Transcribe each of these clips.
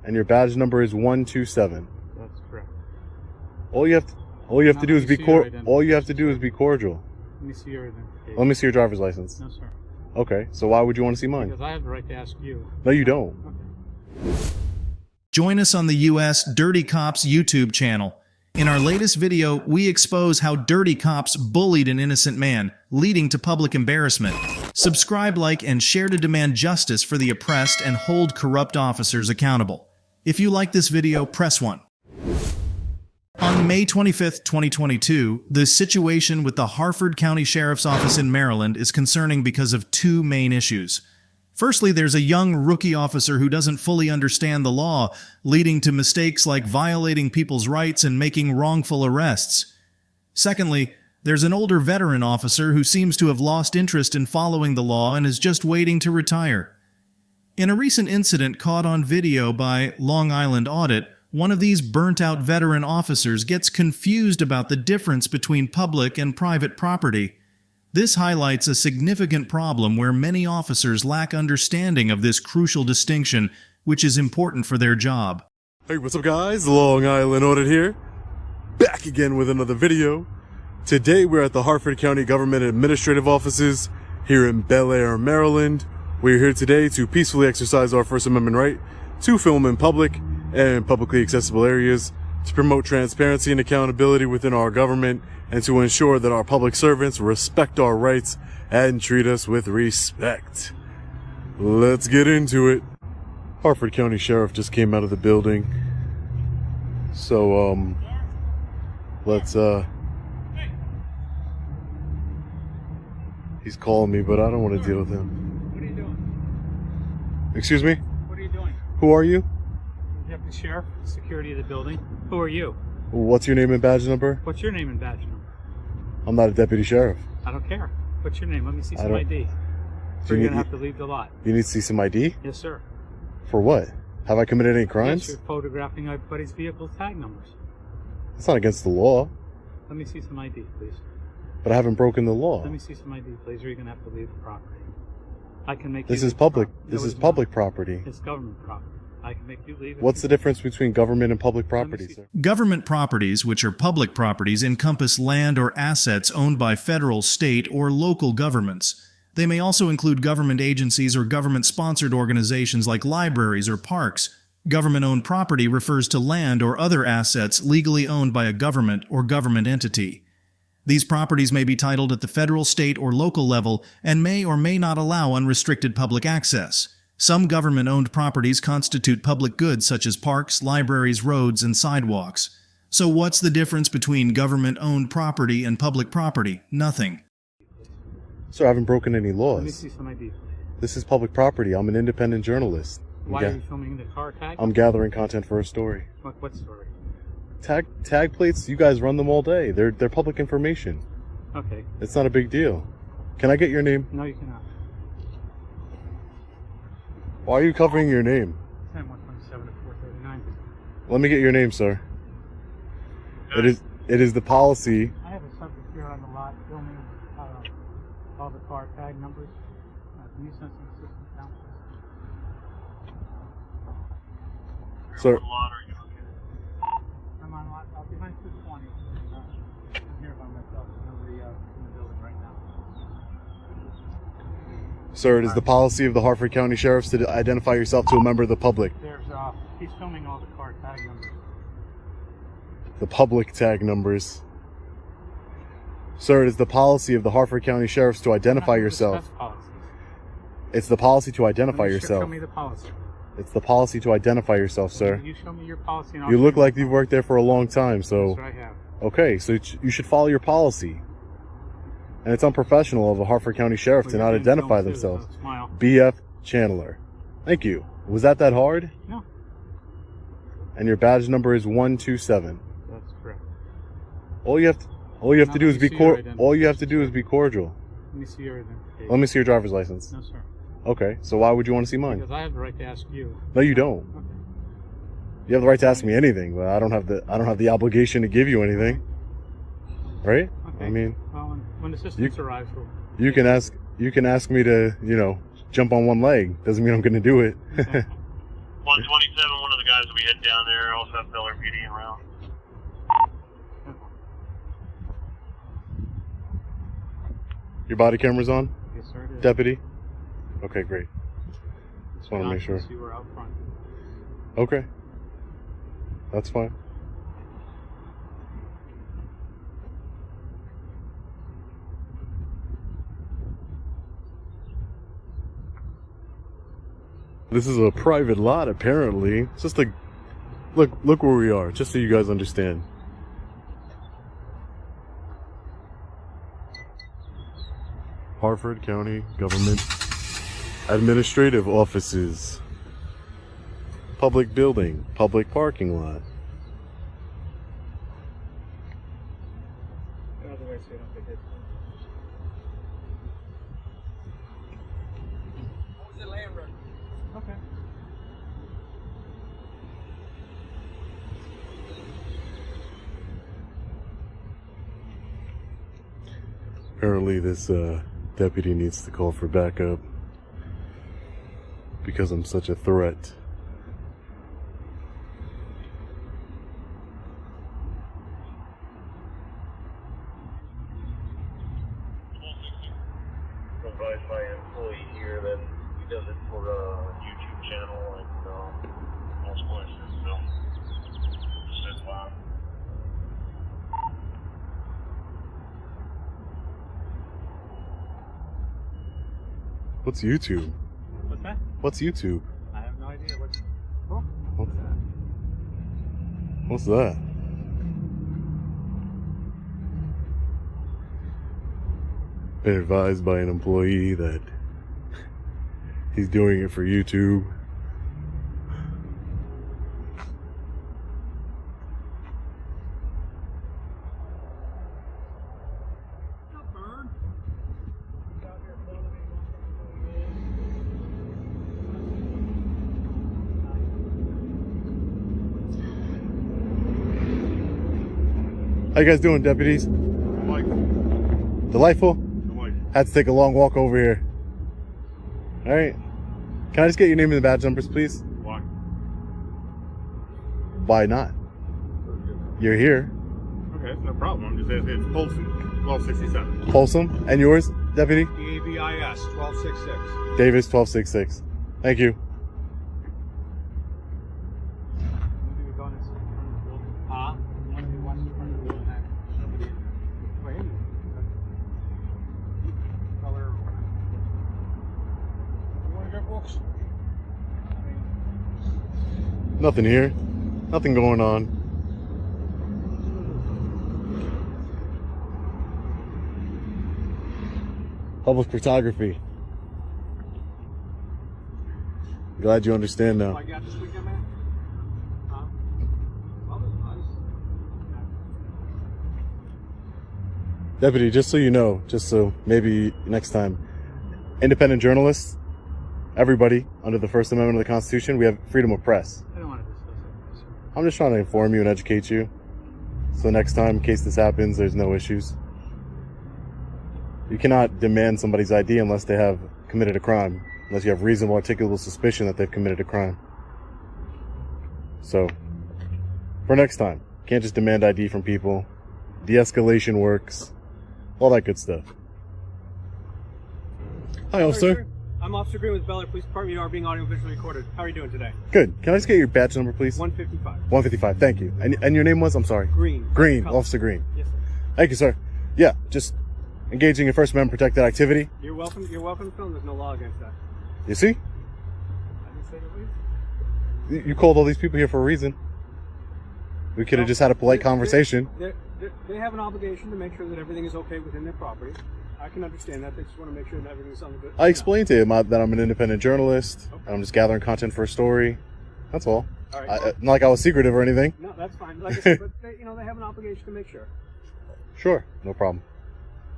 And your badge number is 127. That's correct. All you have to do is be cordial. Let me see your identification. Let me see your driver's license. No, sir. Okay, so why would you want to see mine? Because I have the right to ask you. No, you don't. Okay. Join us on the US Dirty Cops YouTube channel. In our latest video, we expose how dirty cops bullied an innocent man, leading to public embarrassment. Subscribe, like, and share to demand justice for the oppressed and hold corrupt officers accountable. If you like this video, press 1. On May 25, 2022, the situation with the Harford County Sheriff's Office in Maryland is concerning because of two main issues. Firstly, there's a young rookie officer who doesn't fully understand the law, leading to mistakes like violating people's rights and making wrongful arrests. Secondly, there's an older veteran officer who seems to have lost interest in following the law and is just waiting to retire. In a recent incident caught on video by Long Island Audit, one of these burnt-out veteran officers gets confused about the difference between public and private property. This highlights a significant problem where many officers lack understanding of this crucial distinction, which is important for their job. Hey, what's up guys? Long Island Audit here. Back again with another video. Today we're at the Harford County Government Administrative Offices here in Bel Air, Maryland. We're here today to peacefully exercise our First Amendment right to film in public and publicly accessible areas, to promote transparency and accountability within our government, and to ensure that our public servants respect our rights and treat us with respect. Let's get into it. Harford County Sheriff just came out of the building. So, let's, he's calling me, but I don't want to deal with him. What are you doing? Excuse me? What are you doing? Who are you? Deputy Sheriff, security of the building. Who are you? What's your name and badge number? What's your name and badge number? I'm not a deputy sheriff. I don't care. What's your name? Let me see some don't- ID. Do Or you you're need- going to have to leave the lot. You need to see some ID? Yes, sir. For what? Have I committed any crimes? Yes, you're photographing everybody's vehicle tag numbers. It's not against the law, Let me see some ID, please. but I haven't broken the law. Let me see some ID, please, or you're going to have to leave the property. I can make This you is leave public. the property. This No, is it's public not. property. It's government property. I can make you leave. What's the difference between government and public property, see. sir? Government properties, which are public properties, encompass land or assets owned by federal, state, or local governments. They may also include government agencies or government-sponsored organizations like libraries or parks. Government-owned property refers to land or other assets legally owned by a government or government entity. These properties may be titled at the federal, state, or local level and may or may not allow unrestricted public access. Some government-owned properties constitute public goods such as parks, libraries, roads, and sidewalks. So what's the difference between government-owned property and public property? Nothing. Sir, I haven't broken any Let me laws. see some ID, please. This is public property. I'm an independent journalist. Why are you filming the car tag? I'm gathering content for a story. What story? Tag plates, you guys run them all day. They're public information. Okay. It's not a big deal. Can I get your name? No, you cannot. Why are you covering your name? 10-127 to 439. Let me get your name, sir. It is the policy. I have a subject here on the lot filming all the car tag numbers. Can you send some assistance down, please? Sir, I'm on lot. I'll be behind 220. I'm here by myself. There's nobody in the building right now. Sir, it is the policy of the Harford County Sheriffs to identify yourself to a member of the public. He's filming all the car tag numbers. The public tag numbers. Sir, it is the policy of the Harford County Sheriffs to identify yourself. It's the policy to identify yourself. Show me the policy. It's the policy to identify yourself, sir. You show me your policy. And I'll You look show like my you've worked there for a long time, policy. so... That's what I have. Okay, so you should follow your policy. And it's unprofessional of a Harford County Sheriff to Well, not you're being identify filmed too, themselves. so smile. BF Chandler. Thank you. Was that hard? No, And your badge number is 127. that's correct. All you have to do is be cordial. Let me see your identification. Let me see your driver's license. No, sir. Okay, so why would you want to see mine? Because I have the right to ask you. No, you don't. Okay. You have the right to ask me anything, but I don't have the obligation to give you anything. Right? Okay. I mean, Well, when assistance arrives, you can ask me to, jump on one leg. Doesn't mean I'm going to do it. okay. 127, one of the guys will be heading down there. Also have Bel Air PD around. Your body camera's on? Yes, sir, it is. Deputy? Okay, great. Just want to make sure. You were out front. Okay. That's fine. This is a private lot, apparently. It's just like, look where we are, just so you guys understand. Harford County Government Administrative Offices. Public building, public parking lot. Get out of the way so you don't get hit. What was the land record? Okay. Apparently this deputy needs to call for backup because I'm such a threat. Advise my employee here that he does it for a YouTube channel and ask questions, so just as loud. What's YouTube? What's that? What's YouTube? I have no idea. What's... Oh, What? What's that? Been advised by an employee that he's doing it for YouTube. How you guys doing, deputies? Delightful? Had to take a long walk over here. Alright. Can I just get your name and the badge numbers, please? Why? Why not? You're here. Okay, no problem. I'm just it's Polson, 1267. Wholesome. And yours, deputy? DAVIS, 1266. Davis, 1266. Thank you. maybe we're going in front of the building. Huh? One of you wants in front of the building. Wait. Color. You want to get books? Nothing here. Nothing going on. Public photography. Glad you understand now. I got this weekend, man? Huh? Well, that's nice. Deputy, just so you know, just so maybe next time, independent journalists, everybody under the First Amendment of the Constitution, we have freedom of press. I don't want to discuss it. Sir. I'm just trying to inform you and educate you. So next time, in case this happens, there's no issues. You cannot demand somebody's ID unless they have committed a crime, unless you have reasonable articulable suspicion that they've committed a crime. So, for next time, can't just demand ID from people. De-escalation works. All that good stuff. Hi, officer. I'm Officer Green with Bel Air Police Department. You are being audio visually recorded. How are you doing today? Good. Can I just get your badge number, please? 155. 155. Thank you. And your name was? I'm sorry. Green. Green. Color. Officer Green. Yes, sir. Thank you, sir. Yeah, just engaging in First Amendment protected activity. You're welcome. You're welcome to film. There's no law against that. You see? I didn't say the least. You called all these people here for a reason. We could have just had a polite conversation. They have an obligation to make sure that everything is okay within their property. I can understand that. They just want to make sure that everything's on the good. I explained to him that I'm an independent journalist. Okay. And I'm just gathering content for a story. That's all. All right. Not like I was secretive or anything. No, that's fine. Like I said, but they have an obligation to make sure. Sure, no problem.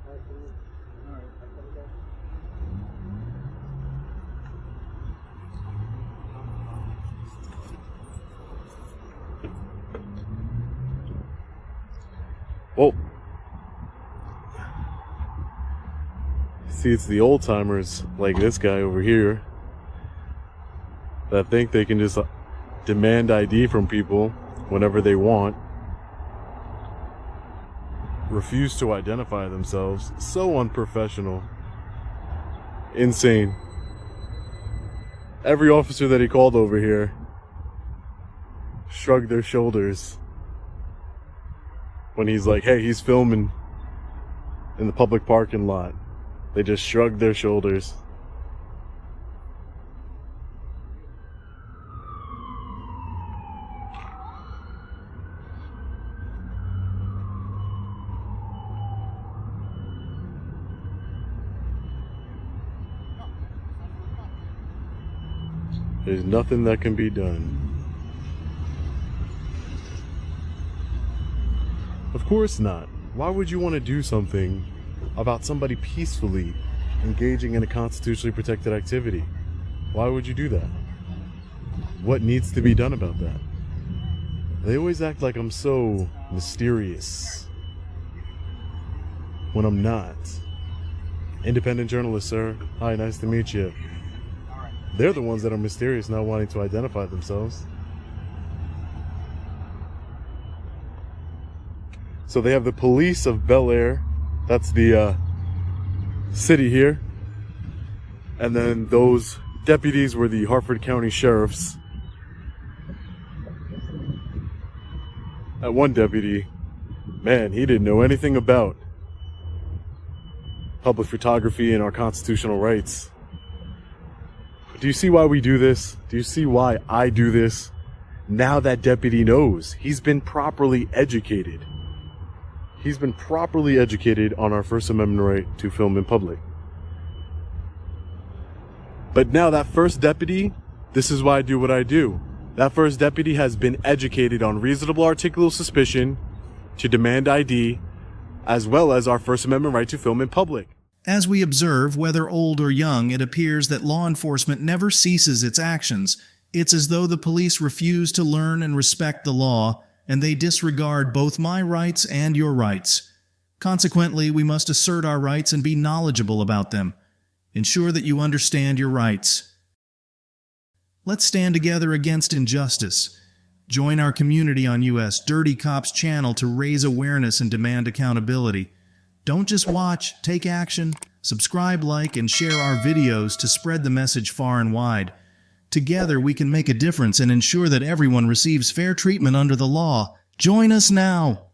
All right. I gotta go. Well, see, it's the old timers like this guy over here that think they can just demand ID from people whenever they want, refuse to identify themselves. So unprofessional. Insane. Every officer that he called over here shrugged their shoulders when he's like, hey, he's filming in the public parking lot. They just shrugged their shoulders. There's nothing that can be done. Of course not. Why would you want to do something about somebody peacefully engaging in a constitutionally protected activity? Why would you do that? What needs to be done about that? They always act like I'm so mysterious when I'm not. Independent journalist, sir. Hi, nice to meet you. They're the ones that are mysterious, not wanting to identify themselves. So they have the police of Bel Air. That's the city here. And then those deputies were the Harford County sheriffs. That one deputy, man, he didn't know anything about public photography and our constitutional rights. Do you see why we do this? Do you see why I do this? Now that deputy knows. He's been properly educated. He's been properly educated on our First Amendment right to film in public. But now that first deputy, this is why I do what I do. That first deputy has been educated on reasonable articulable suspicion to demand ID, as well as our First Amendment right to film in public. As we observe, whether old or young, it appears that law enforcement never ceases its actions. It's as though the police refuse to learn and respect the law, and they disregard both my rights and your rights. Consequently, we must assert our rights and be knowledgeable about them. Ensure that you understand your rights. Let's stand together against injustice. Join our community on US Dirty Cops channel to raise awareness and demand accountability. Don't just watch, take action. Subscribe, like, and share our videos to spread the message far and wide. Together we can make a difference and ensure that everyone receives fair treatment under the law. Join us now!